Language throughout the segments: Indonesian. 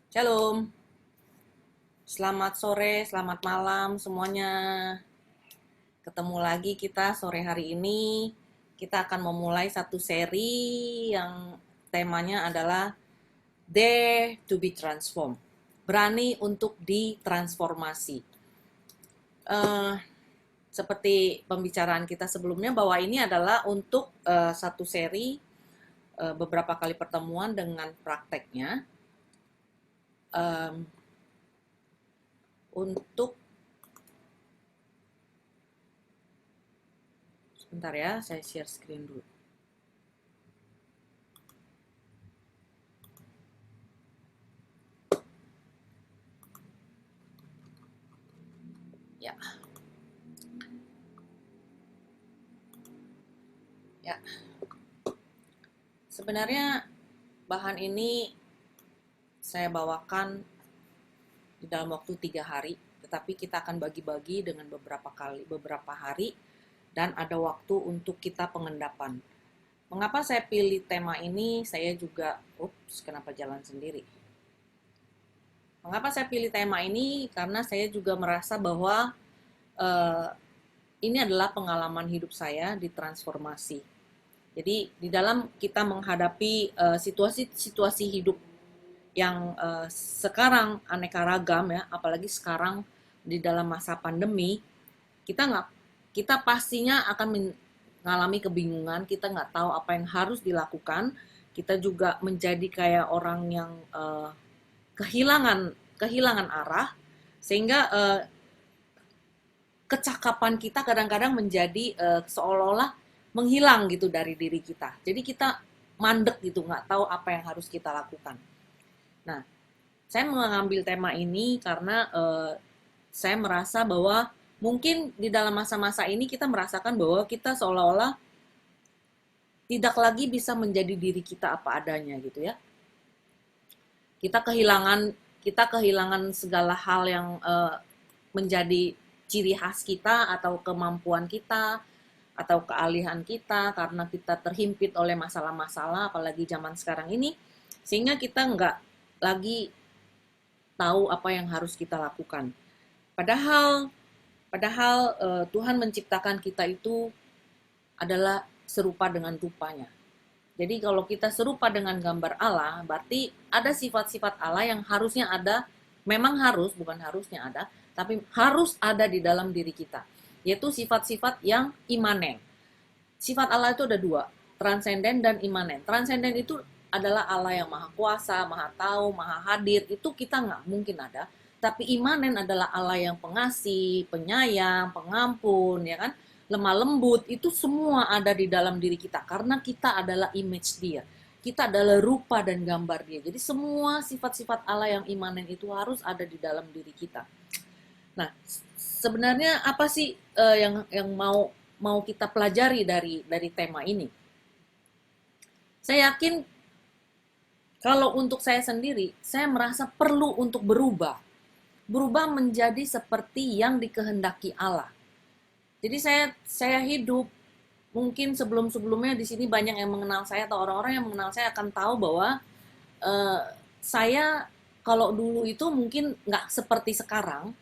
Shalom, selamat sore, selamat malam semuanya. Ketemu lagi kita sore hari ini. Kita akan memulai satu seri yang temanya adalah Dare to be Transformed. Berani untuk ditransformasi. Eh, Seperti pembicaraan kita sebelumnya bahwa ini adalah untuk satu seri beberapa kali pertemuan dengan prakteknya. Untuk sebentar ya, saya share screen dulu. Ya, ya. Sebenarnya bahan ini saya bawakan di dalam waktu 3 hari, tetapi kita akan bagi-bagi dengan beberapa hari, dan ada waktu untuk kita pengendapan. Mengapa saya pilih tema ini? Saya juga, kenapa jalan sendiri? Mengapa saya pilih tema ini? Karena saya juga merasa bahwa eh, ini adalah pengalaman hidup saya di transformasi. Jadi di dalam kita menghadapi situasi-situasi hidup yang sekarang aneka ragam ya, apalagi sekarang di dalam masa pandemi, kita nggak kita pastinya akan mengalami kebingungan, kita nggak tahu apa yang harus dilakukan, kita juga menjadi kayak orang yang kehilangan kehilangan arah, sehingga kecakapan kita kadang-kadang menjadi seolah-olah menghilang gitu dari diri kita. Jadi kita mandek gitu, nggak tahu apa yang harus kita lakukan. Nah, saya mengambil tema ini karena saya merasa bahwa mungkin di dalam masa-masa ini kita merasakan bahwa kita seolah-olah tidak lagi bisa menjadi diri kita apa adanya gitu ya. Kita kehilangan segala hal yang menjadi ciri khas kita atau kemampuan kita atau keahlian kita karena kita terhimpit oleh masalah-masalah apalagi zaman sekarang ini, sehingga kita nggak lagi tahu apa yang harus kita lakukan. Padahal Tuhan menciptakan kita itu adalah serupa dengan rupanya. Jadi kalau kita serupa dengan gambar Allah, berarti ada sifat-sifat Allah yang harusnya ada, memang harus, bukan harusnya ada, tapi harus ada di dalam diri kita. Yaitu sifat-sifat yang imanen. Sifat Allah itu ada dua, transenden dan imanen. Transenden itu adalah Allah yang maha kuasa, maha tahu, maha hadir, itu kita nggak mungkin ada. Tapi imanen adalah Allah yang pengasih, penyayang, pengampun, ya kan? Lemah lembut, itu semua ada di dalam diri kita. Karena kita adalah image dia. Kita adalah rupa dan gambar dia. Jadi semua sifat-sifat Allah yang imanen itu harus ada di dalam diri kita. Nah, sebenarnya apa sih yang mau kita pelajari dari tema ini? Saya yakin kalau untuk saya sendiri, saya merasa perlu untuk berubah. Berubah menjadi seperti yang dikehendaki Allah. Jadi saya hidup, mungkin sebelum-sebelumnya di sini banyak yang mengenal saya atau orang-orang yang mengenal saya akan tahu bahwa eh, saya kalau dulu itu mungkin nggak seperti sekarang.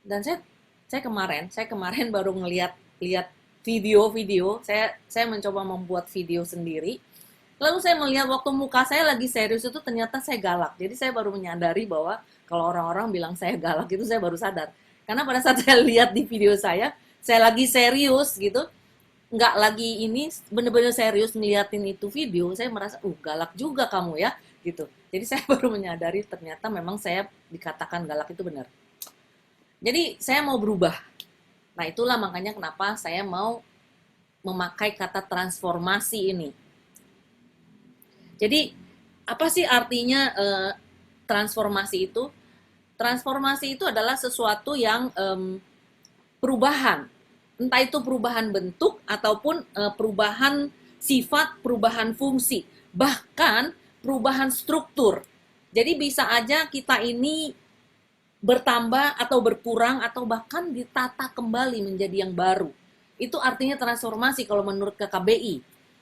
Dan saya kemarin baru lihat video-video. Saya mencoba membuat video sendiri. Lalu saya melihat waktu muka saya lagi serius itu ternyata saya galak. Jadi saya baru menyadari bahwa kalau orang-orang bilang saya galak itu saya baru sadar. Karena pada saat saya lihat di video saya lagi serius gitu, nggak lagi ini bener-bener serius ngeliatin itu video, saya merasa, galak juga kamu ya, gitu. Jadi saya baru menyadari ternyata memang saya dikatakan galak itu benar. Jadi saya mau berubah. Nah itulah makanya kenapa saya mau memakai kata transformasi ini. Jadi apa sih artinya transformasi itu? Transformasi itu adalah sesuatu yang perubahan. Entah itu perubahan bentuk ataupun perubahan sifat, perubahan fungsi, bahkan perubahan struktur. Jadi bisa aja kita ini bertambah atau berkurang atau bahkan ditata kembali menjadi yang baru. Itu artinya transformasi kalau menurut KKBI.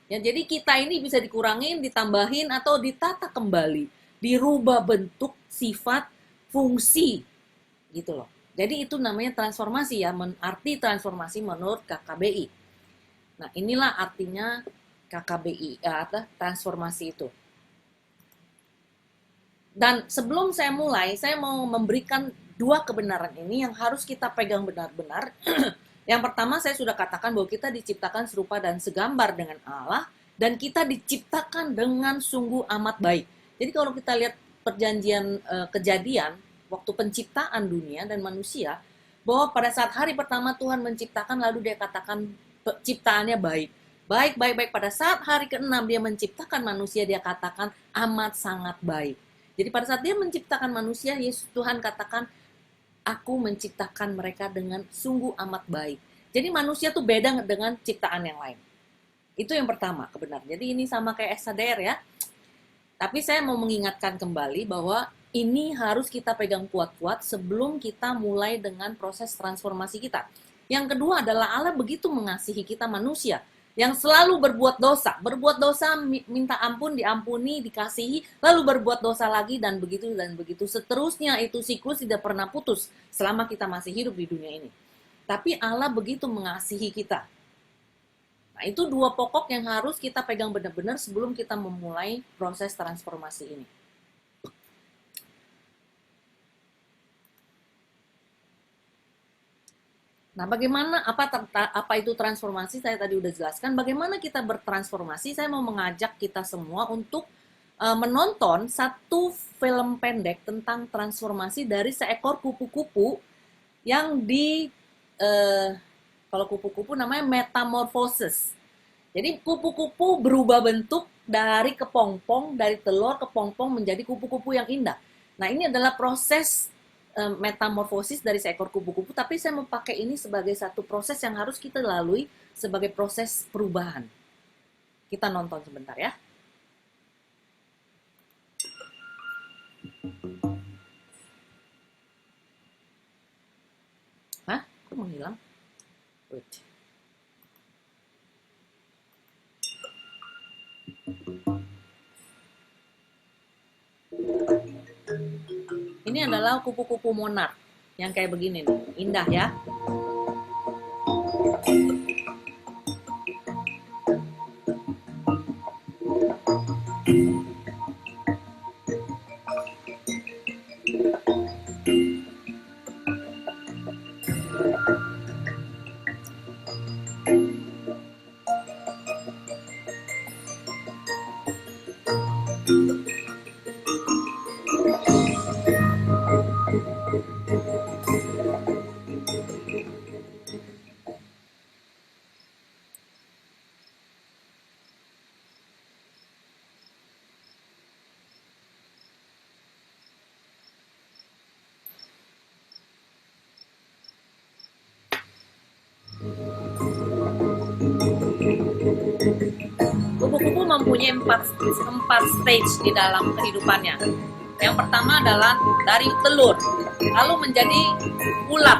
Ya, jadi kita ini bisa dikurangin, ditambahin, atau ditata kembali, dirubah bentuk, sifat, fungsi, gitu loh. Jadi itu namanya transformasi ya, arti transformasi menurut KKBI. Nah, inilah artinya KKBI, atau transformasi itu. Dan sebelum saya mulai, saya mau memberikan dua kebenaran ini yang harus kita pegang benar-benar. Yang pertama, saya sudah katakan bahwa kita diciptakan serupa dan segambar dengan Allah, dan kita diciptakan dengan sungguh amat baik. Jadi kalau kita lihat perjanjian kejadian, waktu penciptaan dunia dan manusia, bahwa pada saat hari pertama Tuhan menciptakan, lalu dia katakan ciptaannya baik. Baik, baik, baik. Pada saat hari ke-6 dia menciptakan manusia, dia katakan amat sangat baik. Jadi pada saat dia menciptakan manusia, Yesus Tuhan katakan, aku menciptakan mereka dengan sungguh amat baik. Jadi manusia tuh beda dengan ciptaan yang lain. Itu yang pertama, kebenaran. Jadi ini sama kayak SADR ya. Tapi saya mau mengingatkan kembali bahwa ini harus kita pegang kuat-kuat sebelum kita mulai dengan proses transformasi kita. Yang kedua adalah Allah begitu mengasihi kita manusia yang selalu berbuat dosa, minta ampun, diampuni, dikasihi, lalu berbuat dosa lagi, dan begitu seterusnya. Itu siklus tidak pernah putus selama kita masih hidup di dunia ini. Tapi Allah begitu mengasihi kita. Nah, itu dua pokok yang harus kita pegang benar-benar sebelum kita memulai proses transformasi ini. Nah, bagaimana apa itu transformasi? Saya tadi udah jelaskan. Bagaimana kita bertransformasi? Saya mau mengajak kita semua untuk menonton satu film pendek tentang transformasi dari seekor kupu-kupu yang kalau kupu-kupu namanya metamorphosis. Jadi kupu-kupu berubah bentuk dari kepompong, dari telur kepompong menjadi kupu-kupu yang indah. Nah, ini adalah proses metamorfosis dari seekor kupu-kupu, tapi saya mau pakai ini sebagai satu proses yang harus kita lalui sebagai proses perubahan. Kita nonton sebentar ya. Hah? Kok menghilang? Wait. Ini adalah kupu-kupu monark yang kayak begini nih, indah ya. Kupu-kupu mempunyai empat stage di dalam kehidupannya. Yang pertama adalah dari telur, lalu menjadi ulat.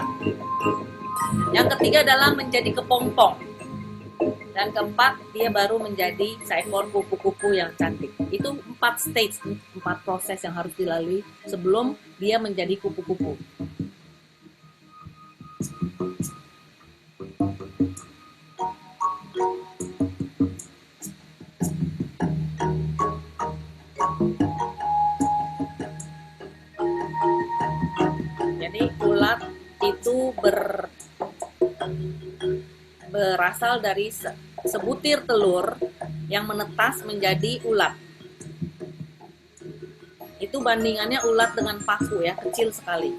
Yang ketiga adalah menjadi kepompong. Dan keempat, dia baru menjadi seekor kupu-kupu yang cantik. Itu 4 stage, 4 proses yang harus dilalui sebelum dia menjadi kupu-kupu. Jadi ulat itu berasal dari sebutir telur yang menetas menjadi ulat. Itu bandingannya ulat dengan paku ya, kecil sekali.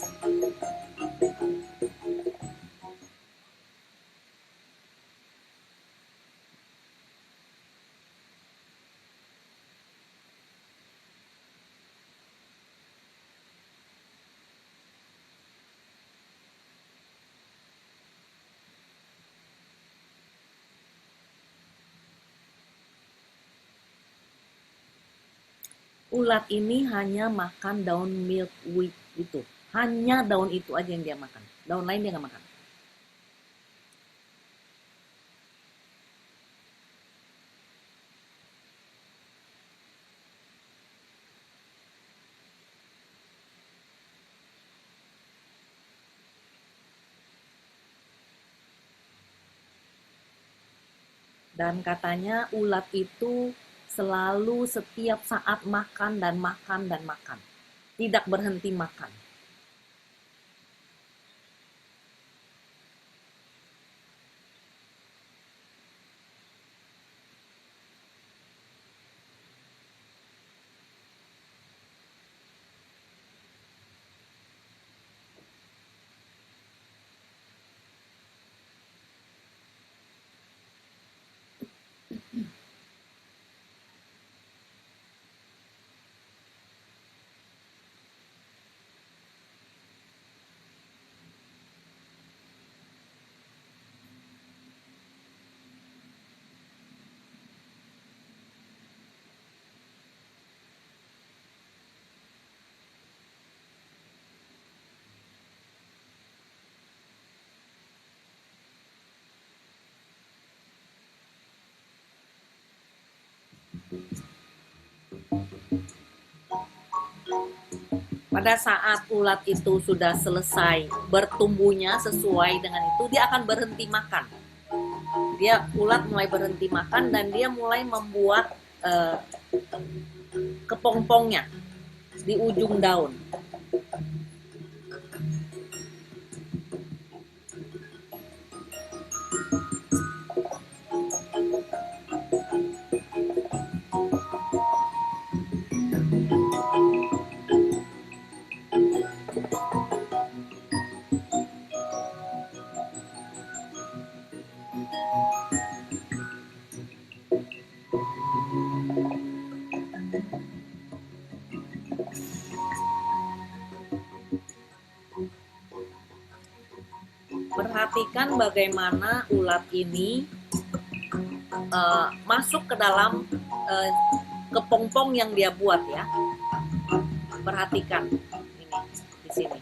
Ulat ini hanya makan daun milkweed itu. Hanya daun itu aja yang dia makan. Daun lain dia nggak makan. Dan katanya ulat itu selalu setiap saat makan dan makan dan makan. Tidak berhenti makan. Pada saat ulat itu sudah selesai bertumbuhnya sesuai dengan itu, dia akan berhenti makan. Ulat mulai berhenti makan dan dia mulai membuat kepompongnya di ujung daun. Perhatikan bagaimana ulat ini masuk ke dalam kepompong yang dia buat ya. Perhatikan ini di sini.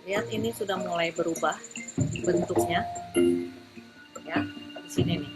Lihat ini sudah mulai berubah bentuknya, ya di sini nih.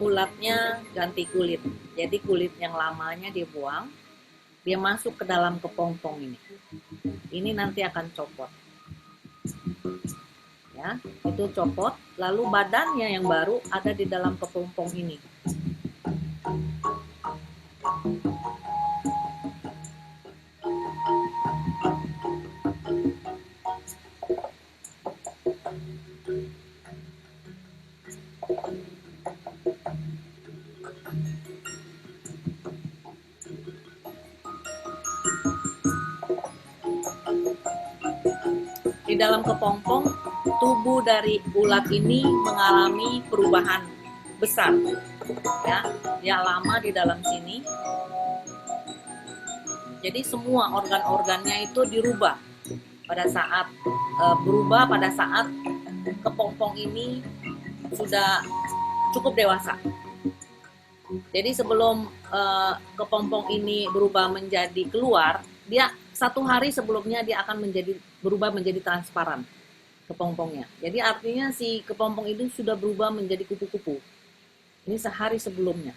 Ulatnya ganti kulit, jadi kulit yang lamanya dia buang, dia masuk ke dalam kepompong ini nanti akan copot ya, itu copot, lalu badannya yang baru ada di dalam kepompong ini. Di dalam kepompong, tubuh dari ulat ini mengalami perubahan besar. Ya, dia lama di dalam sini. Jadi semua organ-organnya itu dirubah pada saat berubah pada saat kepompong ini sudah cukup dewasa. Jadi sebelum kepompong ini berubah menjadi keluar, dia 1 hari sebelumnya dia akan berubah menjadi transparan kepompongnya. Jadi artinya si kepompong itu sudah berubah menjadi kupu-kupu. Ini sehari sebelumnya.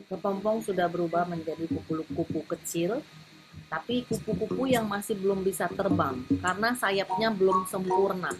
Kepompong sudah berubah menjadi kupu-kupu kecil, tapi kupu-kupu yang masih belum bisa terbang karena sayapnya belum sempurna.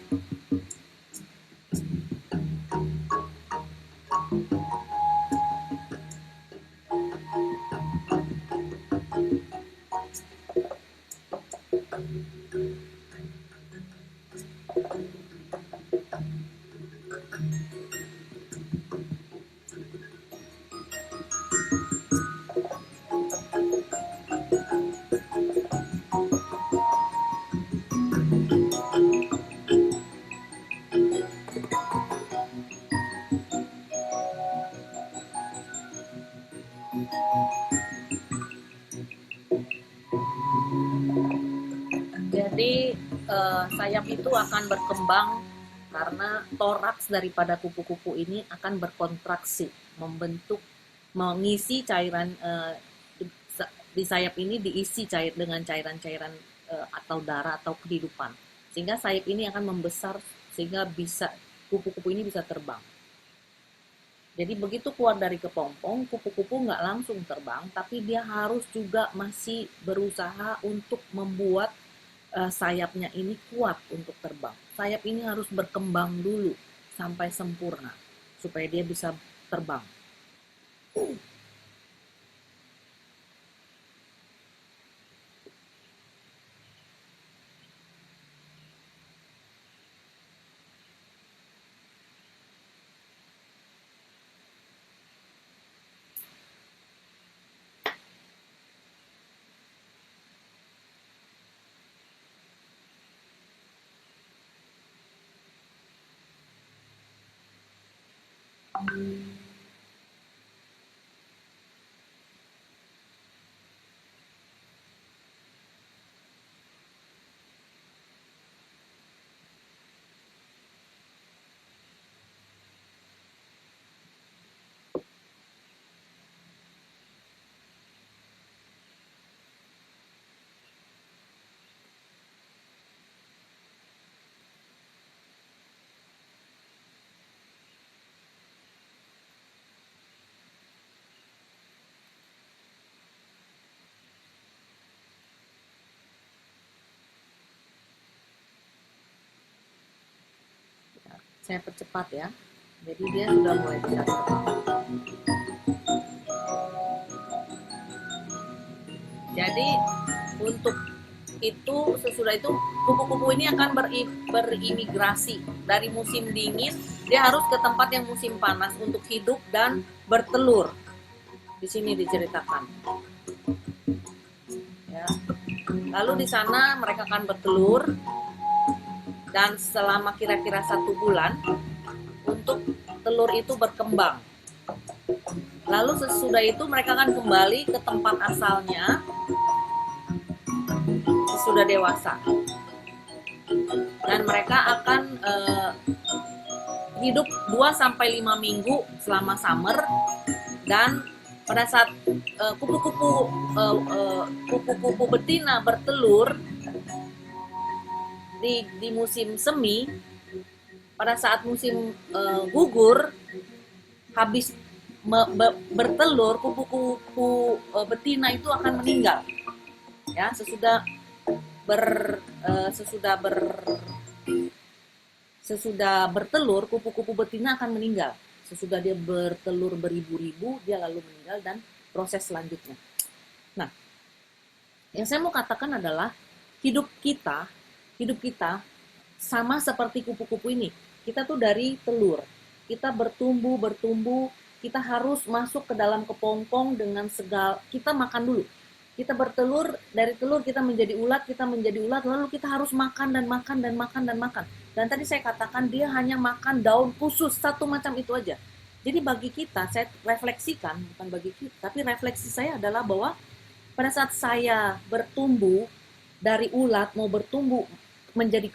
Jadi sayap itu akan berkembang karena toraks daripada kupu-kupu ini akan berkontraksi, mengisi cairan di sayap ini diisi dengan cairan-cairan atau darah atau kehidupan, sehingga sayap ini akan membesar sehingga kupu-kupu ini bisa terbang. Jadi begitu keluar dari kepompong, kupu-kupu nggak langsung terbang, tapi dia harus juga masih berusaha untuk membuat sayapnya ini kuat untuk terbang. Sayap ini harus berkembang dulu sampai sempurna supaya dia bisa terbang. Saya percepat ya. Jadi dia sudah mulai bisa terbang. Jadi untuk itu sesudah itu kupu-kupu ini akan berimigrasi dari musim dingin, dia harus ke tempat yang musim panas untuk hidup dan bertelur. Di sini diceritakan. Ya. Lalu di sana mereka akan bertelur. dan selama kira-kira 1 bulan untuk telur itu berkembang. Lalu sesudah itu mereka akan kembali ke tempat asalnya sesudah dewasa, dan mereka akan hidup 2-5 minggu selama summer. Dan pada saat kupu-kupu betina bertelur di musim semi, pada saat musim gugur habis bertelur, kupu-kupu betina itu akan meninggal. Ya, sesudah bertelur, kupu-kupu betina akan meninggal. Sesudah dia bertelur beribu-ribu, dia lalu meninggal, dan proses selanjutnya. Nah, yang saya mau katakan adalah hidup kita sama seperti kupu-kupu ini. Kita tuh dari telur, kita bertumbuh, kita harus masuk ke dalam kepompong dengan segala, kita makan dulu. Kita bertelur, dari telur kita menjadi ulat, lalu kita harus makan dan makan. Dan tadi saya katakan dia hanya makan daun khusus, satu macam itu aja. Jadi bagi kita, saya refleksikan, bukan bagi kita, tapi refleksi saya adalah bahwa pada saat saya bertumbuh dari ulat mau bertumbuh menjadi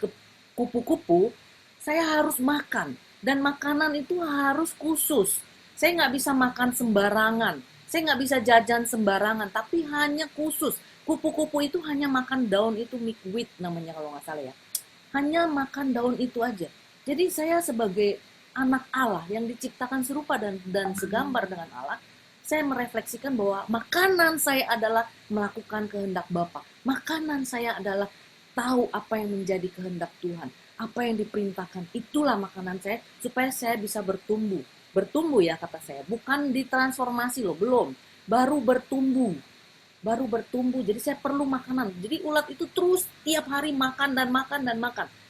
kupu-kupu, saya harus makan. Dan makanan itu harus khusus. Saya nggak bisa makan sembarangan. Saya nggak bisa jajan sembarangan, tapi hanya khusus. Kupu-kupu itu hanya makan daun itu, milkweed namanya kalau nggak salah ya. Hanya makan daun itu aja. Jadi saya sebagai anak Allah yang diciptakan serupa dan segambar dengan Allah, saya merefleksikan bahwa makanan saya adalah melakukan kehendak Bapa. Makanan saya adalah tahu apa yang menjadi kehendak Tuhan. Apa yang diperintahkan, itulah makanan saya supaya saya bisa bertumbuh. Bertumbuh ya kata saya, bukan ditransformasi loh, belum. Baru bertumbuh. Jadi saya perlu makanan. Jadi ulat itu terus tiap hari makan.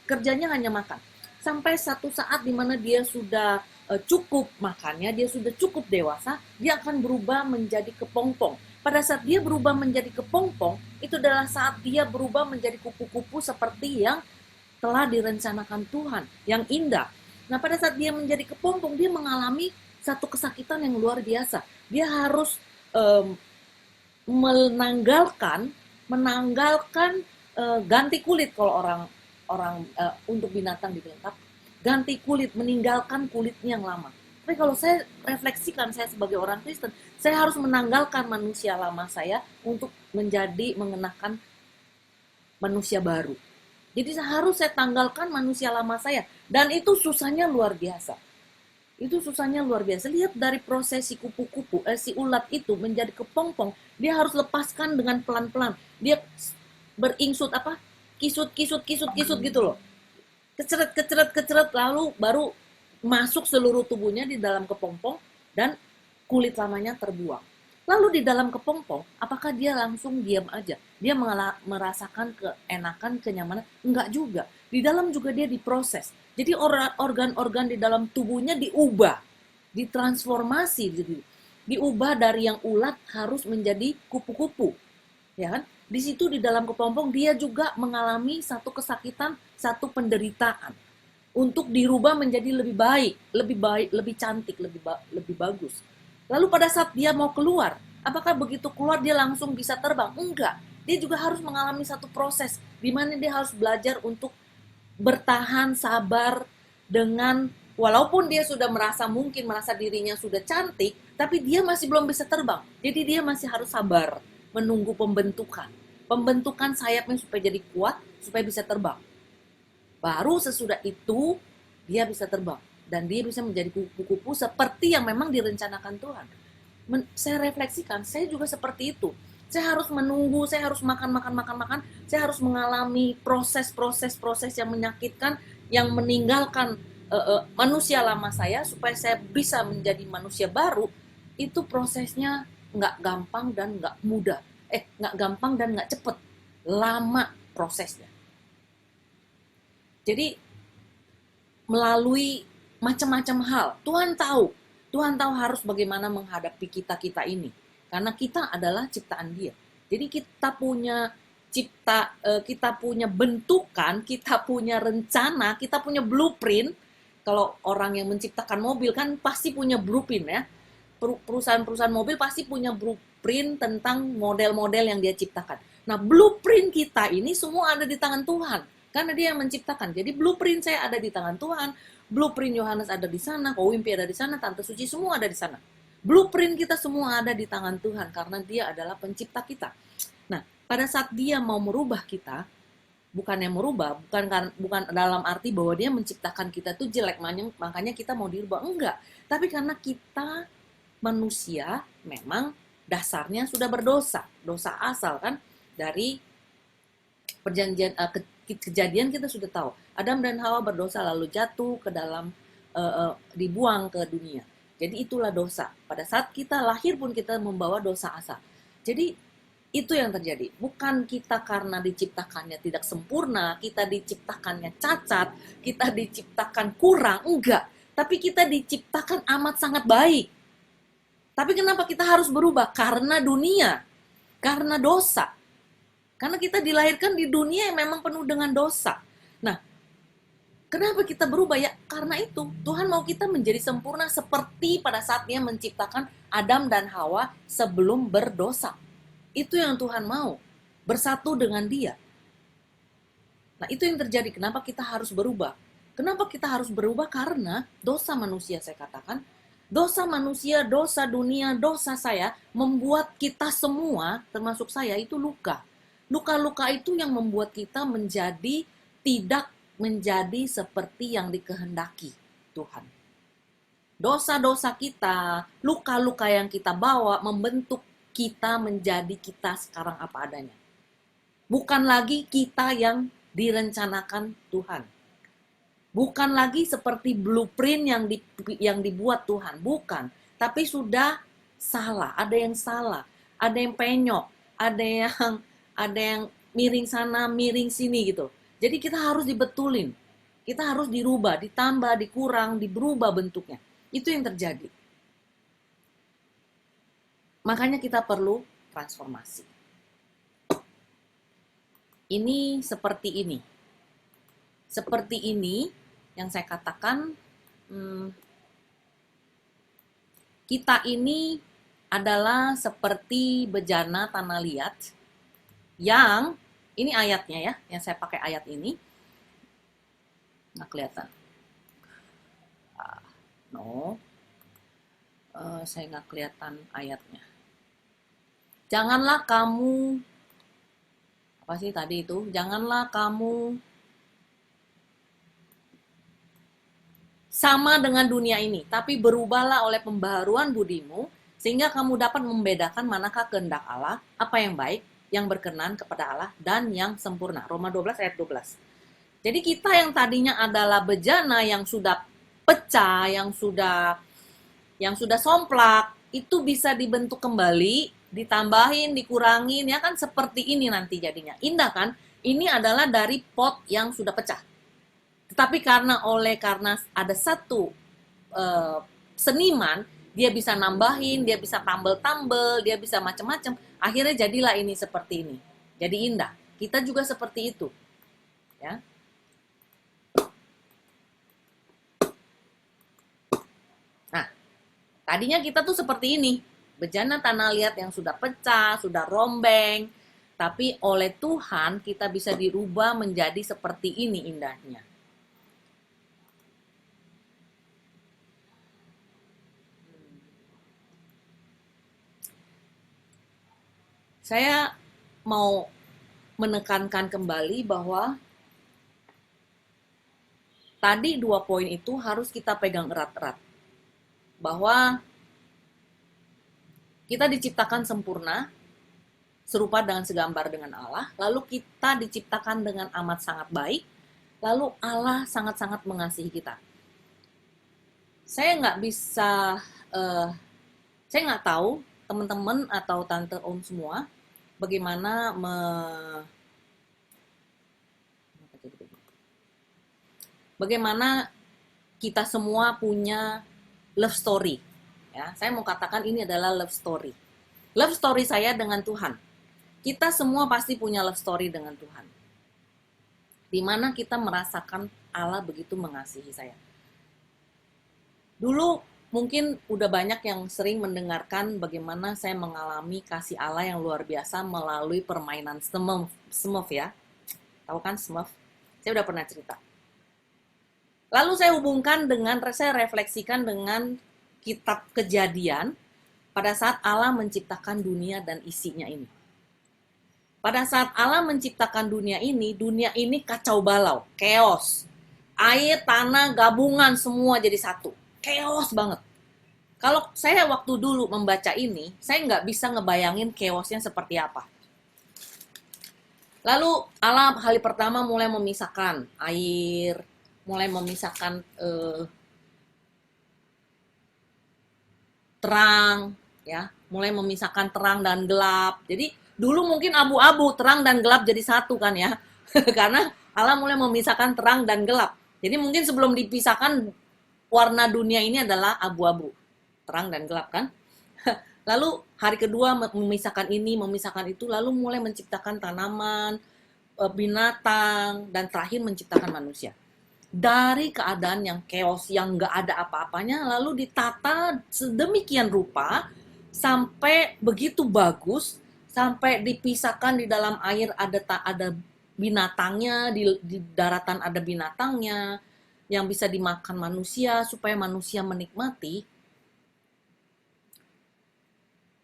Kerjanya hanya makan. Sampai satu saat di mana dia sudah cukup makannya, dia sudah cukup dewasa, dia akan berubah menjadi kepompong. Pada saat dia berubah menjadi kepompong, itu adalah saat dia berubah menjadi kupu-kupu seperti yang telah direncanakan Tuhan, yang indah. Nah, pada saat dia menjadi kepompong, dia mengalami satu kesakitan yang luar biasa. Dia harus menanggalkan ganti kulit, kalau orang untuk binatang dibilang, ganti kulit, meninggalkan kulitnya yang lama. Tapi kalau saya refleksikan, saya sebagai orang Kristen, saya harus menanggalkan manusia lama saya untuk mengenakan manusia baru. Jadi harus saya tanggalkan manusia lama saya. Dan itu susahnya luar biasa. Lihat dari proses si kupu-kupu, si ulat itu menjadi kepompong, dia harus lepaskan dengan pelan-pelan. Dia beringsut kisut gitu loh. Keceret, lalu baru masuk seluruh tubuhnya di dalam kepompong dan kulit lamanya terbuang. Lalu di dalam kepompong, apakah dia langsung diam aja? Dia merasakan keenakan, kenyamanan? Enggak juga. Di dalam juga dia diproses. Jadi organ-organ di dalam tubuhnya diubah, ditransformasi, diubah dari yang ulat harus menjadi kupu-kupu, ya kan? Di situ di dalam kepompong dia juga mengalami satu kesakitan, satu penderitaan untuk dirubah menjadi lebih baik, lebih cantik, lebih bagus. Lalu pada saat dia mau keluar, apakah begitu keluar dia langsung bisa terbang? Enggak. Dia juga harus mengalami satu proses di mana dia harus belajar untuk bertahan, sabar dengan, walaupun dia sudah merasa dirinya sudah cantik, tapi dia masih belum bisa terbang. Jadi dia masih harus sabar menunggu pembentukan sayapnya supaya jadi kuat, supaya bisa terbang. Baru sesudah itu dia bisa terbang. Dan dia bisa menjadi kupu-kupu seperti yang memang direncanakan Tuhan. Saya refleksikan, saya juga seperti itu. Saya harus menunggu, saya harus makan. Saya harus mengalami proses yang menyakitkan, yang meninggalkan manusia lama saya, supaya saya bisa menjadi manusia baru. Itu prosesnya nggak gampang dan nggak mudah. Nggak gampang dan nggak cepet. Lama prosesnya. Jadi, melalui macam-macam hal. Tuhan tahu harus bagaimana menghadapi kita ini. Karena kita adalah ciptaan Dia. Jadi kita punya kita punya bentukan, kita punya rencana, kita punya blueprint. Kalau orang yang menciptakan mobil kan pasti punya blueprint ya. Perusahaan-perusahaan mobil pasti punya blueprint tentang model-model yang dia ciptakan. Nah, blueprint kita ini semua ada di tangan Tuhan. Karena dia yang menciptakan. Jadi blueprint saya ada di tangan Tuhan. Blueprint Yohanes ada di sana. Kowimpi ada di sana. Tante Suci semua ada di sana. Blueprint kita semua ada di tangan Tuhan. Karena dia adalah pencipta kita. Nah, pada saat dia mau merubah kita, bukannya merubah, bukan dalam arti bahwa dia menciptakan kita tuh jelek, makanya kita mau dirubah. Enggak. Tapi karena kita manusia memang dasarnya sudah berdosa. Dosa asal kan dari perjanjian kejadian kita sudah tahu. Adam dan Hawa berdosa lalu jatuh ke dalam dibuang ke dunia. Jadi itulah dosa. Pada saat kita lahir pun kita membawa dosa asal. Jadi itu yang terjadi. Bukan kita karena diciptakannya tidak sempurna, kita diciptakannya cacat, kita diciptakan kurang, enggak. Tapi kita diciptakan amat sangat baik. Tapi kenapa kita harus berubah? Karena dunia, karena dosa. Karena kita dilahirkan di dunia yang memang penuh dengan dosa. Nah, kenapa kita berubah? Ya karena itu, Tuhan mau kita menjadi sempurna seperti pada saat dia menciptakan Adam dan Hawa sebelum berdosa. Itu yang Tuhan mau, bersatu dengan dia. Nah, itu yang terjadi. Kenapa kita harus berubah? Kenapa kita harus berubah? Karena dosa manusia, saya katakan. Dosa manusia, dosa dunia, dosa saya membuat kita semua, termasuk saya, itu luka. Luka-luka itu yang membuat kita menjadi tidak menjadi seperti yang dikehendaki Tuhan. Dosa-dosa kita, luka-luka yang kita bawa membentuk kita menjadi kita sekarang apa adanya. Bukan lagi kita yang direncanakan Tuhan. Bukan lagi seperti blueprint yang dibuat Tuhan, bukan. Tapi sudah salah, ada yang salah, ada yang penyok, ada yang miring sana, miring sini gitu. Jadi kita harus dibetulin, kita harus dirubah, ditambah, dikurang, berubah bentuknya. Itu yang terjadi. Makanya kita perlu transformasi. Ini seperti ini. Seperti ini yang saya katakan, kita ini adalah seperti bejana tanah liat yang, ini ayatnya ya, yang saya pakai ayat ini. Nggak kelihatan. Saya nggak kelihatan ayatnya. Janganlah kamu, apa sih tadi itu? Janganlah kamu sama dengan dunia ini, tapi berubahlah oleh pembaharuan budimu, sehingga kamu dapat membedakan manakah kehendak Allah, apa yang baik, yang berkenan kepada Allah, dan yang sempurna. Roma 12 ayat 12. Jadi kita yang tadinya adalah bejana yang sudah pecah, yang sudah somplak, itu bisa dibentuk kembali, ditambahin, dikurangin, ya kan seperti ini nanti jadinya. Indah kan? Ini adalah dari pot yang sudah pecah. Tetapi karena ada satu seniman, dia bisa nambahin, dia bisa tambel-tambel, dia bisa macam-macam. Akhirnya jadilah ini seperti ini. Jadi indah. Kita juga seperti itu. Ya. Nah, tadinya kita tuh seperti ini. Bejana tanah liat yang sudah pecah, sudah rombeng. Tapi oleh Tuhan kita bisa dirubah menjadi seperti ini indahnya. Saya mau menekankan kembali bahwa tadi 2 poin itu harus kita pegang erat-erat. Bahwa kita diciptakan sempurna, serupa dengan segambar dengan Allah, lalu kita diciptakan dengan amat sangat baik, lalu Allah sangat-sangat mengasihi kita. Saya nggak tahu teman-teman atau tante om semua, bagaimana kita semua punya love story. Ya, saya mau katakan ini adalah love story. Love story saya dengan Tuhan. Kita semua pasti punya love story dengan Tuhan. Di mana kita merasakan Allah begitu mengasihi saya. Dulu mungkin udah banyak yang sering mendengarkan bagaimana saya mengalami kasih Allah yang luar biasa melalui permainan Smurf ya. Tahu kan Smurf? Saya udah pernah cerita. Lalu saya hubungkan dengan, saya refleksikan dengan kitab Kejadian pada saat Allah menciptakan dunia dan isinya ini. Pada saat Allah menciptakan dunia ini kacau balau, chaos. Air, tanah, gabungan semua jadi satu. Chaos banget. Kalau saya waktu dulu membaca ini, saya nggak bisa ngebayangin chaosnya seperti apa. Lalu Allah kali pertama mulai memisahkan air, mulai memisahkan terang, ya, mulai memisahkan terang dan gelap. Jadi dulu mungkin abu-abu, terang dan gelap jadi satu kan ya. Karena Allah mulai memisahkan terang dan gelap. Jadi mungkin sebelum dipisahkan warna dunia ini adalah abu-abu, terang dan gelap kan. Lalu hari kedua memisahkan ini, memisahkan itu, lalu mulai menciptakan tanaman, binatang, dan terakhir menciptakan manusia. Dari keadaan yang chaos, yang nggak ada apa-apanya, lalu ditata sedemikian rupa, sampai begitu bagus, sampai dipisahkan di dalam air ada binatangnya, di daratan ada binatangnya, yang bisa dimakan manusia, supaya manusia menikmati.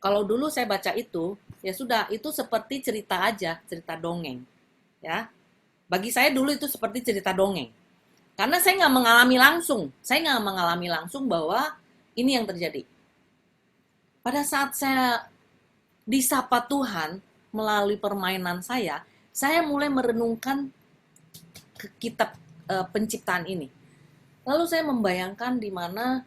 Kalau dulu saya baca itu, ya sudah, itu seperti cerita aja, cerita dongeng. Ya, bagi saya dulu itu seperti cerita dongeng. Karena saya nggak mengalami langsung bahwa ini yang terjadi. Pada saat saya disapa Tuhan melalui permainan saya mulai merenungkan ke kitab penciptaan ini. Lalu saya membayangkan di mana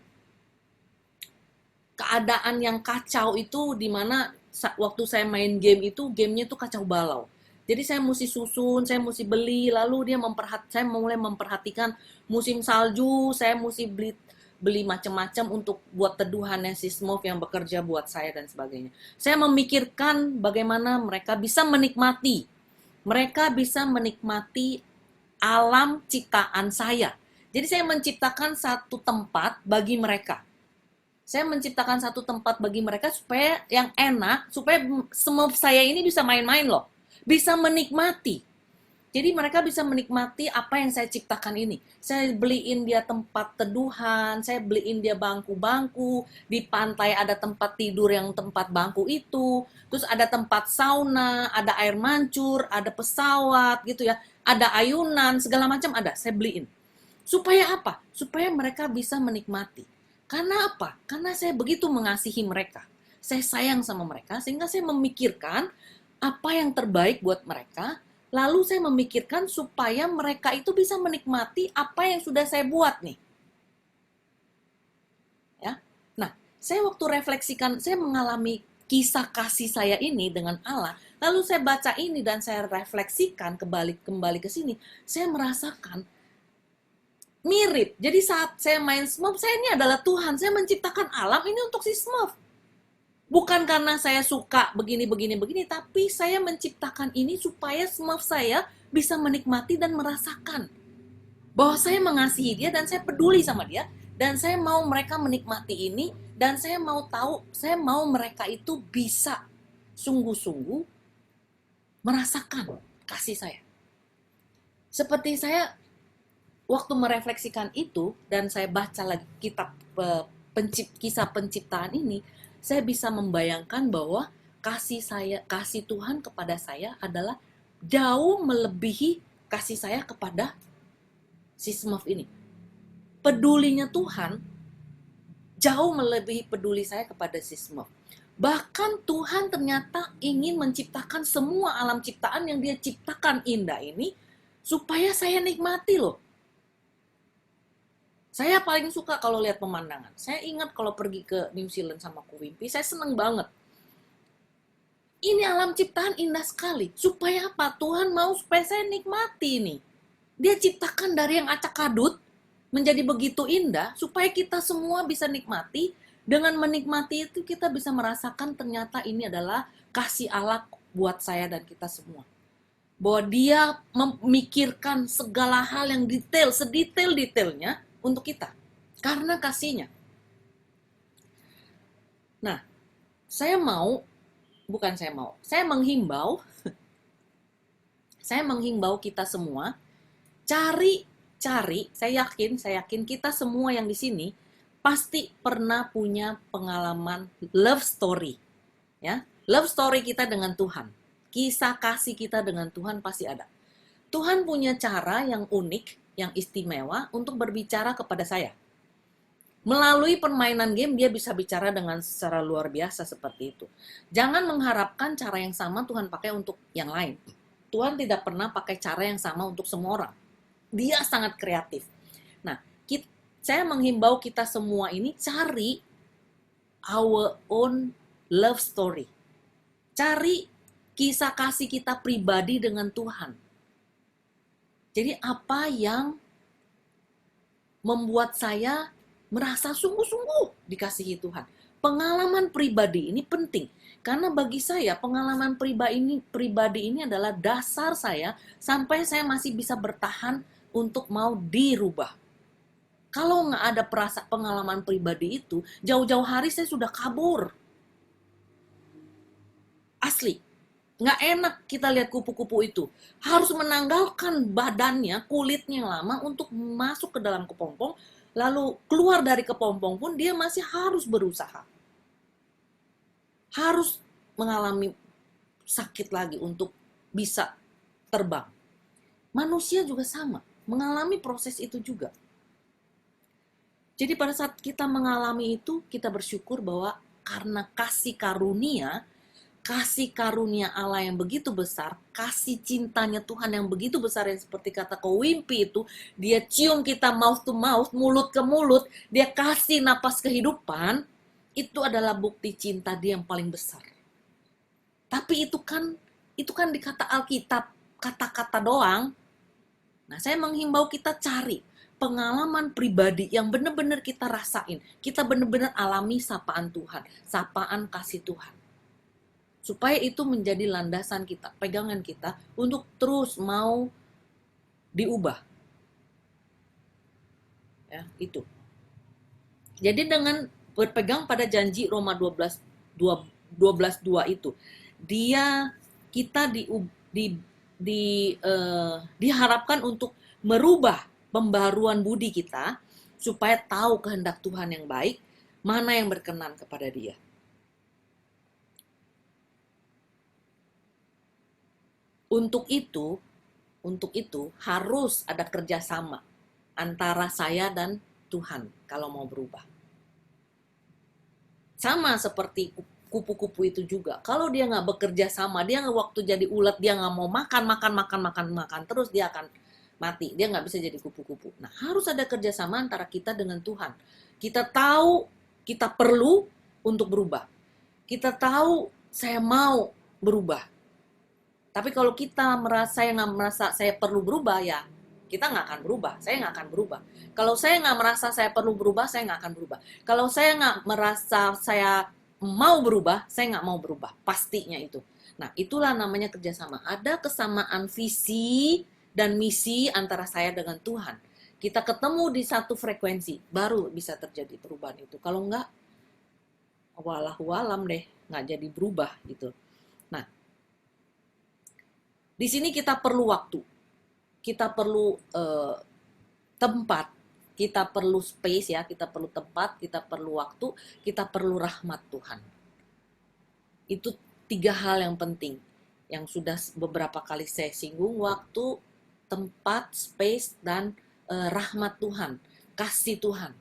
keadaan yang kacau itu, di mana waktu saya main game itu, gamenya itu kacau balau. Jadi saya mesti susun, saya mesti beli, lalu saya mulai memperhatikan musim salju, saya mesti beli macam-macam untuk buat teduhannya si Smurf yang bekerja buat saya dan sebagainya. Saya memikirkan bagaimana mereka bisa menikmati alam ciptaan saya. Jadi saya menciptakan satu tempat bagi mereka. Supaya yang enak, supaya Smurf saya ini bisa main-main loh. Bisa menikmati. Jadi mereka bisa menikmati apa yang saya ciptakan ini. Saya beliin dia tempat teduhan, saya beliin dia bangku-bangku, di pantai ada tempat tidur yang tempat bangku itu, terus ada tempat sauna, ada air mancur, ada pesawat gitu ya, ada ayunan, segala macam ada, saya beliin. Supaya apa? Supaya mereka bisa menikmati. Karena apa? Karena saya begitu mengasihi mereka. Saya sayang sama mereka, sehingga saya memikirkan apa yang terbaik buat mereka. Lalu saya memikirkan supaya mereka itu bisa menikmati apa yang sudah saya buat nih. Ya. Nah, saya waktu refleksikan, saya mengalami kisah kasih saya ini dengan Allah. Lalu saya baca ini dan saya refleksikan kembali ke sini. Saya merasakan mirip. Jadi saat saya main Smurf, saya ini adalah Tuhan. Saya menciptakan alam ini untuk si Smurf. Bukan karena saya suka begini, tapi saya menciptakan ini supaya Smurf saya bisa menikmati dan merasakan bahwa saya mengasihi dia dan saya peduli sama dia, dan saya mau mereka menikmati ini, dan saya mau mereka itu bisa sungguh-sungguh merasakan kasih saya. Seperti saya waktu merefleksikan itu dan saya baca lagi kitab kisah penciptaan ini, saya bisa membayangkan bahwa kasih Tuhan kepada saya adalah jauh melebihi kasih saya kepada si Smurf ini. Pedulinya Tuhan jauh melebihi peduli saya kepada si Smurf. Bahkan Tuhan ternyata ingin menciptakan semua alam ciptaan yang dia ciptakan indah ini supaya saya nikmati loh. Saya paling suka kalau lihat pemandangan. Saya ingat kalau pergi ke New Zealand sama Ko Wimpi, saya seneng banget. Ini alam ciptaan indah sekali. Supaya apa? Tuhan mau supaya saya nikmati nih. Dia ciptakan dari yang acak-adut menjadi begitu indah supaya kita semua bisa nikmati. Dengan menikmati itu kita bisa merasakan ternyata ini adalah kasih Allah buat saya dan kita semua. Bahwa dia memikirkan segala hal yang detail, sedetail-detailnya untuk kita. Karena kasihnya. Nah, saya menghimbau kita semua cari, saya yakin kita semua yang di sini pasti pernah punya pengalaman love story, ya. Love story kita dengan Tuhan. Kisah kasih kita dengan Tuhan pasti ada. Tuhan punya cara yang unik, yang istimewa untuk berbicara kepada saya. Melalui permainan game dia bisa bicara dengan secara luar biasa seperti itu. Jangan mengharapkan cara yang sama Tuhan pakai untuk yang lain. Tuhan tidak pernah pakai cara yang sama untuk semua orang. Dia sangat kreatif. Nah, saya menghimbau kita semua ini cari our own love story. Cari kisah kasih kita pribadi dengan Tuhan. Jadi apa yang membuat saya merasa sungguh-sungguh dikasihi Tuhan. Pengalaman pribadi ini penting. Karena bagi saya pengalaman pribadi ini adalah dasar saya sampai saya masih bisa bertahan untuk mau dirubah. Kalau nggak ada pengalaman pribadi itu, jauh-jauh hari saya sudah kabur. Asli. Nggak enak kita lihat kupu-kupu itu. Harus menanggalkan badannya, kulitnya yang lama untuk masuk ke dalam kepompong. Lalu keluar dari kepompong pun dia masih harus berusaha. Harus mengalami sakit lagi untuk bisa terbang. Manusia juga sama, mengalami proses itu juga. Jadi pada saat kita mengalami itu, kita bersyukur bahwa karena kasih karunia Allah yang begitu besar, kasih cintanya Tuhan yang begitu besar, yang seperti kata Kowimpi itu, dia cium kita mouth to mouth, mulut ke mulut, dia kasih napas kehidupan, itu adalah bukti cinta dia yang paling besar. Tapi itu kan di kata Alkitab, kata-kata doang. Nah, saya menghimbau kita cari pengalaman pribadi yang benar-benar kita rasain, kita benar-benar alami sapaan Tuhan, sapaan kasih Tuhan. Supaya itu menjadi landasan kita, pegangan kita untuk terus mau diubah. Ya, itu. Jadi dengan berpegang pada janji Roma 12:2 itu, kita diharapkan untuk merubah pembaruan budi kita supaya tahu kehendak Tuhan yang baik, mana yang berkenan kepada Dia. Untuk itu harus ada kerjasama antara saya dan Tuhan kalau mau berubah. Sama seperti kupu-kupu itu juga. Kalau dia nggak bekerja sama, dia waktu jadi ulat dia nggak mau makan terus, dia akan mati. Dia nggak bisa jadi kupu-kupu. Nah, harus ada kerjasama antara kita dengan Tuhan. Kita tahu kita perlu untuk berubah. Kita tahu saya mau berubah. Tapi kalau kita nggak merasa saya perlu berubah, ya kita nggak akan berubah. Saya nggak akan berubah. Kalau saya nggak merasa saya perlu berubah, saya nggak akan berubah. Kalau saya nggak merasa saya mau berubah, saya nggak mau berubah. Pastinya itu. Nah, itulah namanya kerjasama. Ada kesamaan visi dan misi antara saya dengan Tuhan. Kita ketemu di satu frekuensi, baru bisa terjadi perubahan itu. Kalau nggak, wallahualam deh, nggak jadi berubah gitu. Nah, di sini kita perlu waktu, kita perlu tempat, kita perlu space ya, kita perlu tempat, kita perlu waktu, kita perlu rahmat Tuhan. Itu 3 hal yang penting, yang sudah beberapa kali saya singgung, waktu, tempat, space, dan rahmat Tuhan, kasih Tuhan.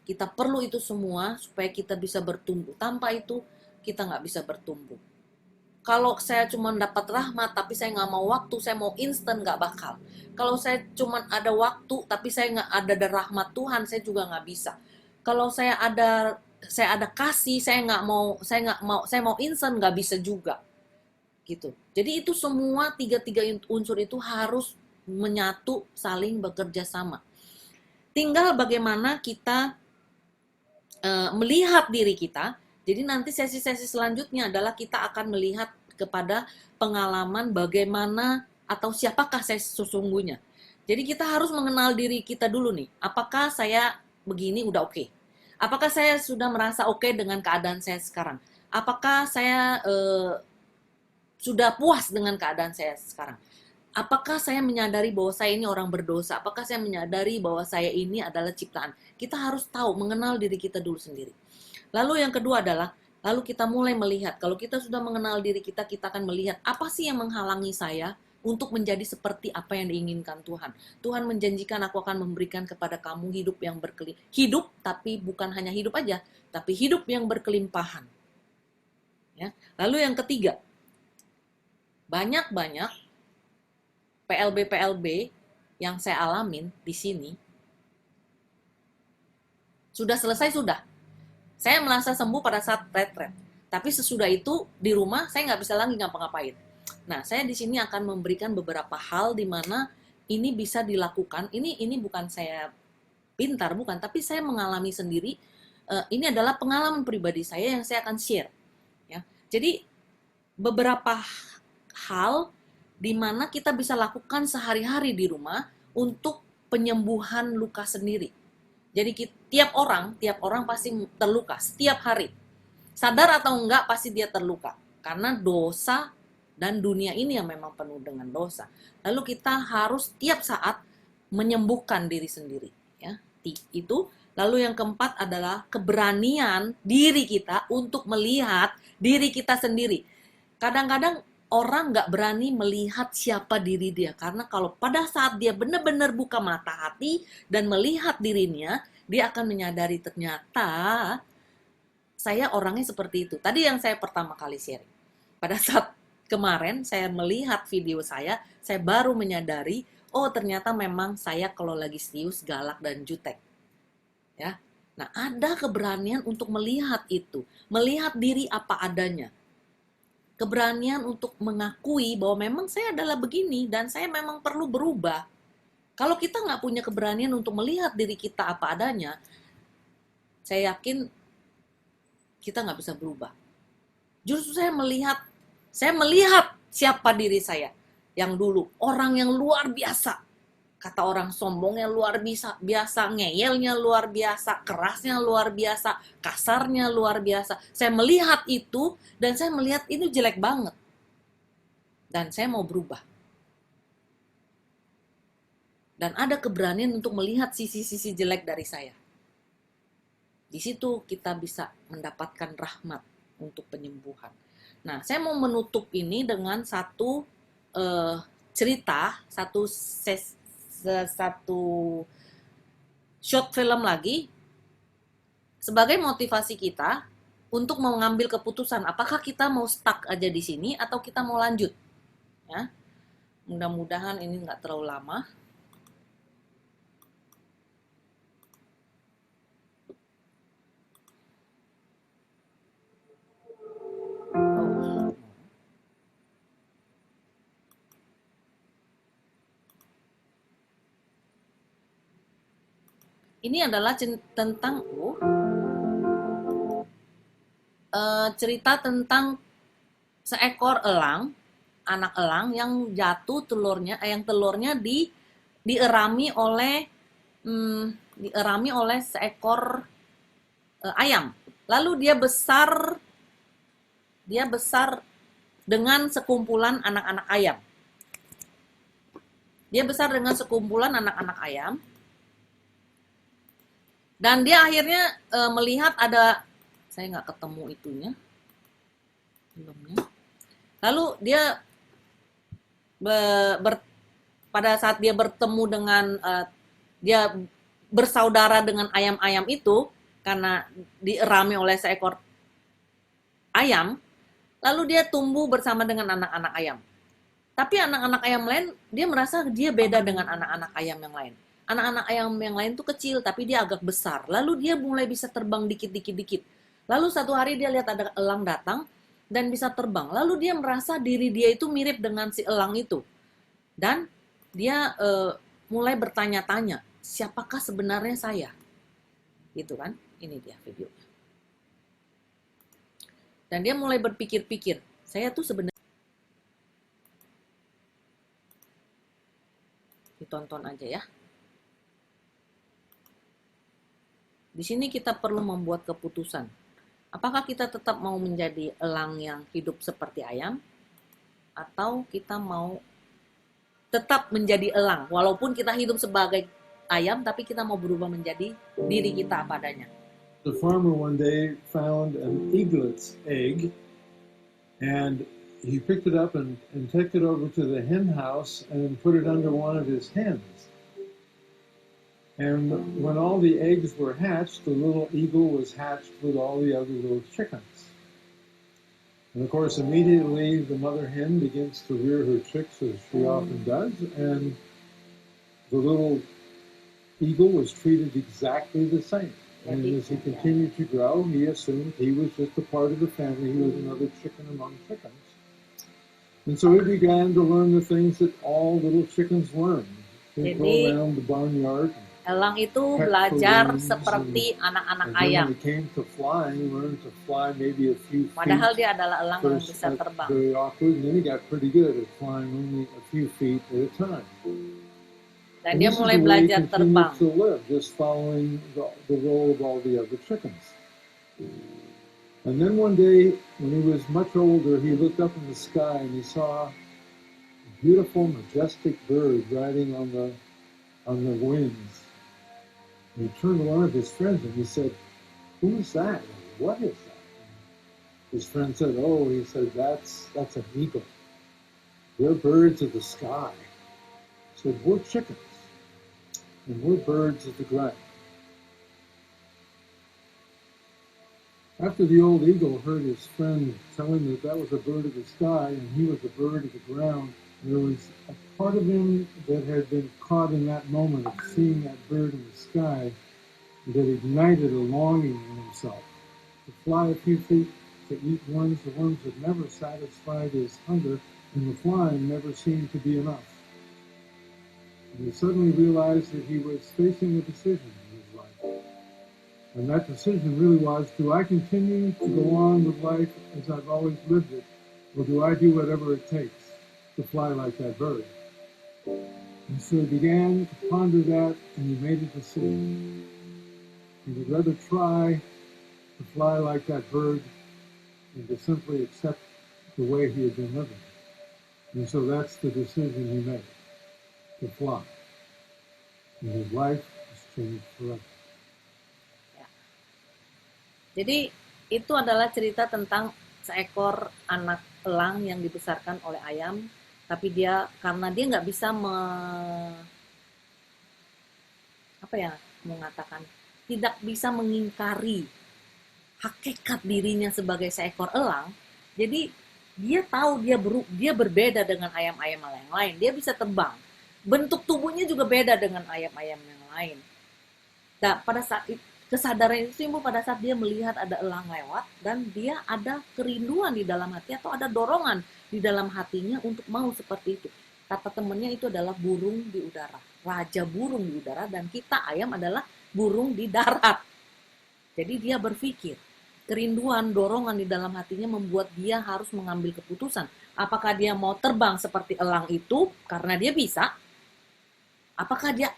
Kita perlu itu semua supaya kita bisa bertumbuh. Tanpa itu kita nggak bisa bertumbuh. Kalau saya cuma dapat rahmat tapi saya nggak mau waktu, saya mau instan, nggak bakal. Kalau saya cuma ada waktu tapi saya nggak ada rahmat Tuhan, saya juga nggak bisa. Kalau saya ada kasih, saya mau instan, nggak bisa juga. Gitu. Jadi itu semua tiga unsur itu harus menyatu, saling bekerja sama. Tinggal bagaimana kita melihat diri kita. Jadi nanti sesi-sesi selanjutnya adalah kita akan melihat kepada pengalaman bagaimana atau siapakah saya sesungguhnya. Jadi kita harus mengenal diri kita dulu nih. Apakah saya begini udah oke? Apakah saya sudah merasa oke dengan keadaan saya sekarang? Apakah saya sudah puas dengan keadaan saya sekarang? Apakah saya menyadari bahwa saya ini orang berdosa? Apakah saya menyadari bahwa saya ini adalah ciptaan? Kita harus tahu, mengenal diri kita dulu sendiri. Lalu yang kedua adalah, lalu kita mulai melihat. Kalau kita sudah mengenal diri kita, kita akan melihat apa sih yang menghalangi saya untuk menjadi seperti apa yang diinginkan Tuhan. Tuhan menjanjikan aku akan memberikan kepada kamu hidup yang hidup, tapi bukan hanya hidup aja, tapi hidup yang berkelimpahan. Ya. Lalu yang ketiga, banyak-banyak PLB yang saya alamin di sini sudah selesai sudah. Saya merasa sembuh pada saat retret. Tapi sesudah itu di rumah saya nggak bisa lagi ngapa-ngapain. Nah, saya di sini akan memberikan beberapa hal di mana ini bisa dilakukan. Ini bukan saya pintar, bukan, tapi saya mengalami sendiri. Ini adalah pengalaman pribadi saya yang saya akan share. Ya, jadi beberapa hal di mana kita bisa lakukan sehari-hari di rumah untuk penyembuhan luka sendiri. Jadi tiap orang pasti terluka setiap hari. Sadar atau enggak pasti dia terluka. Karena dosa dan dunia ini yang memang penuh dengan dosa. Lalu kita harus tiap saat menyembuhkan diri sendiri. Ya, itu. Lalu yang keempat adalah keberanian diri kita untuk melihat diri kita sendiri. Kadang-kadang orang nggak berani melihat siapa diri dia. Karena kalau pada saat dia benar-benar buka mata hati dan melihat dirinya, dia akan menyadari ternyata saya orangnya seperti itu. Tadi yang saya pertama kali sharing. Pada saat kemarin saya melihat video saya baru menyadari, oh ternyata memang saya kalau lagi serius, galak, dan jutek. Ya. Nah, ada keberanian untuk melihat itu. Melihat diri apa adanya. Keberanian untuk mengakui bahwa memang saya adalah begini dan saya memang perlu berubah. Kalau kita nggak punya keberanian untuk melihat diri kita apa adanya, saya yakin kita nggak bisa berubah. Justru saya melihat siapa diri saya yang dulu, orang yang luar biasa. Kata orang sombongnya luar biasa, ngeyelnya luar biasa, kerasnya luar biasa, kasarnya luar biasa. Saya melihat itu dan saya melihat ini jelek banget. Dan saya mau berubah. Dan ada keberanian untuk melihat sisi-sisi jelek dari saya. Di situ kita bisa mendapatkan rahmat untuk penyembuhan. Nah, saya mau menutup ini dengan satu cerita, satu short film lagi sebagai motivasi kita untuk mengambil keputusan apakah kita mau stuck aja di sini atau kita mau lanjut. Ya, mudah-mudahan ini nggak terlalu lama. Ini adalah tentang cerita tentang seekor elang, anak elang yang jatuh yang telurnya dierami oleh seekor ayam. Lalu dia besar dengan sekumpulan anak-anak ayam. Dia besar dengan sekumpulan anak-anak ayam. Dan dia akhirnya melihat ada, saya nggak ketemu itunya, filmnya. Lalu dia pada saat dia bertemu dengan, dia bersaudara dengan ayam-ayam itu, karena dierami oleh seekor ayam, lalu dia tumbuh bersama dengan anak-anak ayam. Tapi anak-anak ayam lain, dia merasa dia beda dengan anak-anak ayam yang lain. Anak-anak ayam yang lain tuh kecil, tapi dia agak besar. Lalu dia mulai bisa terbang dikit-dikit. Lalu satu hari dia lihat ada elang datang dan bisa terbang. Lalu dia merasa diri dia itu mirip dengan si elang itu. Dan dia mulai bertanya-tanya, siapakah sebenarnya saya? Gitu kan? Ini dia videonya. Dan dia mulai berpikir-pikir, saya tuh sebenarnya ditonton aja ya. Di sini kita perlu membuat keputusan. Apakah kita tetap mau menjadi elang yang hidup seperti ayam, atau kita mau tetap menjadi elang, walaupun kita hidup sebagai ayam, tapi kita mau berubah menjadi diri kita apa adanya. The farmer one day found an eaglet's egg, and he picked it up and took it over to the hen house and put it under one of his hens. And when all the eggs were hatched, the little eagle was hatched with all the other little chickens. And of course, immediately the mother hen begins to rear her chicks, as she often does, and the little eagle was treated exactly the same. And as he continued to grow, he assumed he was just a part of the family. He was another chicken among chickens. And so he began to learn the things that all little chickens learn. They go around the barnyard. Elang itu belajar seperti anak-anak ayam. Padahal dia adalah elang yang bisa terbang. Dan dia mulai belajar terbang. And then one day, when he was much older, he looked up in the sky and he saw a beautiful, majestic bird riding on the wings. And he turned to one of his friends and he said, "Who is that? What is that?" His friend said, "Oh," he said, that's an eagle. They're birds of the sky." He said, "We're chickens, and we're birds of the ground." After the old eagle heard his friend tell him that was a bird of the sky and he was a bird of the ground, there was a part of him that had been caught in that moment of seeing that bird in the sky that ignited a longing in himself to fly a few feet, to eat worms. The worms had never satisfied his hunger, and the flying never seemed to be enough. And he suddenly realized that he was facing a decision in his life. And that decision really was, do I continue to go on with life as I've always lived it, or do I do whatever it takes to fly like that bird? And so he began to ponder that, and he made a decision. He would rather try to fly like that bird than to simply accept the way he had been living. And so that's the decision he made, to fly. And his life has changed forever. Jadi itu adalah cerita tentang seekor anak elang yang dibesarkan oleh ayam, tapi karena dia nggak bisa mengatakan, tidak bisa mengingkari hakikat dirinya sebagai seekor elang. Jadi dia tahu dia berbeda dengan ayam-ayam yang lain. Dia bisa terbang. Bentuk tubuhnya juga beda dengan ayam-ayam yang lain. Nah, pada saat itu kesadaran itu timbul pada saat dia melihat ada elang lewat dan dia ada kerinduan di dalam hati atau ada dorongan di dalam hatinya untuk mau seperti itu. Kata temannya itu adalah burung di udara, raja burung di udara, dan kita ayam adalah burung di darat. Jadi dia berpikir, kerinduan, dorongan di dalam hatinya membuat dia harus mengambil keputusan. Apakah dia mau terbang seperti elang itu karena dia bisa? Apakah dia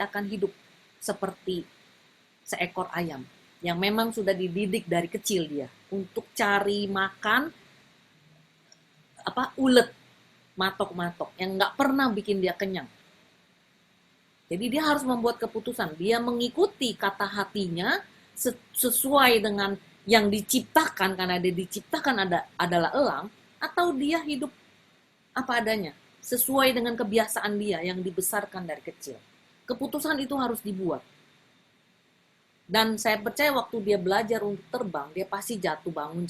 akan hidup seperti seekor ayam yang memang sudah dididik dari kecil dia untuk cari makan ulet, matok-matok yang nggak pernah bikin dia kenyang. Jadi dia harus membuat keputusan. Dia mengikuti kata hatinya sesuai dengan yang diciptakan, karena dia diciptakan adalah elang, atau dia hidup apa adanya sesuai dengan kebiasaan dia yang dibesarkan dari kecil. Keputusan itu harus dibuat. Dan saya percaya waktu dia belajar untuk terbang, dia pasti jatuh bangun.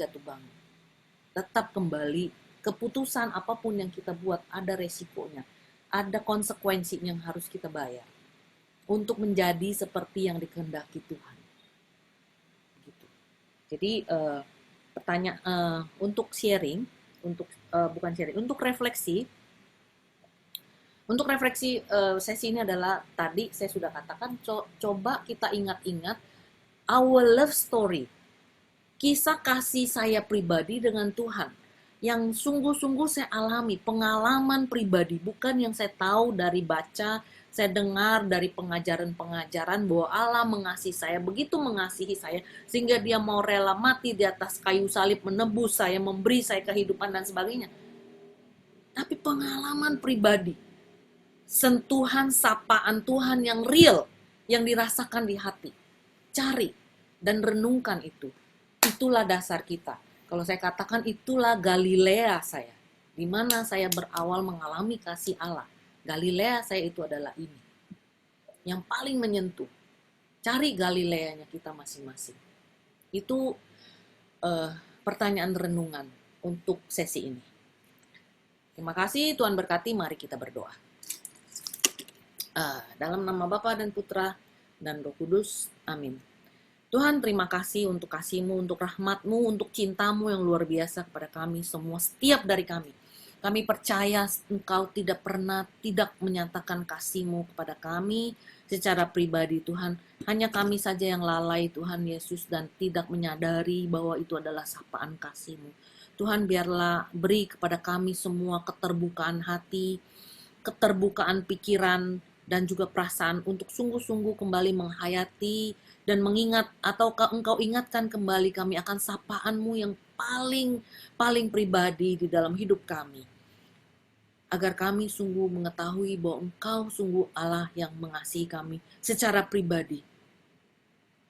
Tetap kembali, keputusan apapun yang kita buat ada resikonya, ada konsekuensinya yang harus kita bayar untuk menjadi seperti yang dikehendaki Tuhan. Gitu. Jadi untuk sharing, untuk refleksi. Untuk refleksi sesi ini adalah tadi saya sudah katakan, coba kita ingat-ingat our love story, kisah kasih saya pribadi dengan Tuhan yang sungguh-sungguh saya alami, pengalaman pribadi, bukan yang saya tahu dari baca, saya dengar dari pengajaran-pengajaran bahwa Allah mengasihi saya, begitu mengasihi saya, sehingga dia mau rela mati di atas kayu salib, menebus saya, memberi saya kehidupan dan sebagainya. Tapi pengalaman pribadi, sentuhan sapaan Tuhan yang real, yang dirasakan di hati. Cari dan renungkan itu. Itulah dasar kita. Kalau saya katakan itulah Galilea saya. Di mana saya berawal mengalami kasih Allah. Galilea saya itu adalah ini. Yang paling menyentuh. Cari Galileanya kita masing-masing. Itu pertanyaan renungan untuk sesi ini. Terima kasih, Tuhan berkati, mari kita berdoa. Dalam nama Bapa dan Putra dan Roh Kudus, amin. Tuhan, terima kasih untuk kasih-Mu, untuk rahmat-Mu, untuk cinta-Mu yang luar biasa kepada kami semua, setiap dari kami. Kami percaya Engkau tidak pernah tidak menyatakan kasih-Mu kepada kami secara pribadi, Tuhan. Hanya kami saja yang lalai, Tuhan Yesus, dan tidak menyadari bahwa itu adalah sapaan kasih-Mu. Tuhan, biarlah beri kepada kami semua keterbukaan hati, keterbukaan pikiran, dan juga perasaan untuk sungguh-sungguh kembali menghayati dan mengingat, ataukah Engkau ingatkan kembali kami akan sapaan-Mu yang paling pribadi di dalam hidup kami. Agar kami sungguh mengetahui bahwa Engkau sungguh Allah yang mengasihi kami secara pribadi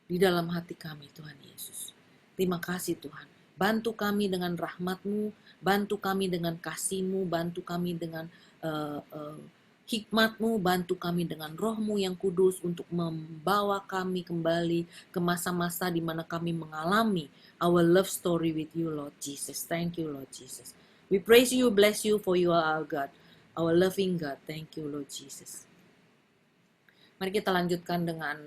di dalam hati kami, Tuhan Yesus. Terima kasih Tuhan. Bantu kami dengan rahmat-Mu, bantu kami dengan kasih-Mu, bantu kami dengan hikmat-Mu, bantu kami dengan Roh-Mu yang kudus untuk membawa kami kembali ke masa-masa di mana kami mengalami our love story with you, Lord Jesus. Thank you, Lord Jesus. We praise you, bless you, for you are our God, our loving God. Thank you, Lord Jesus. Mari kita lanjutkan dengan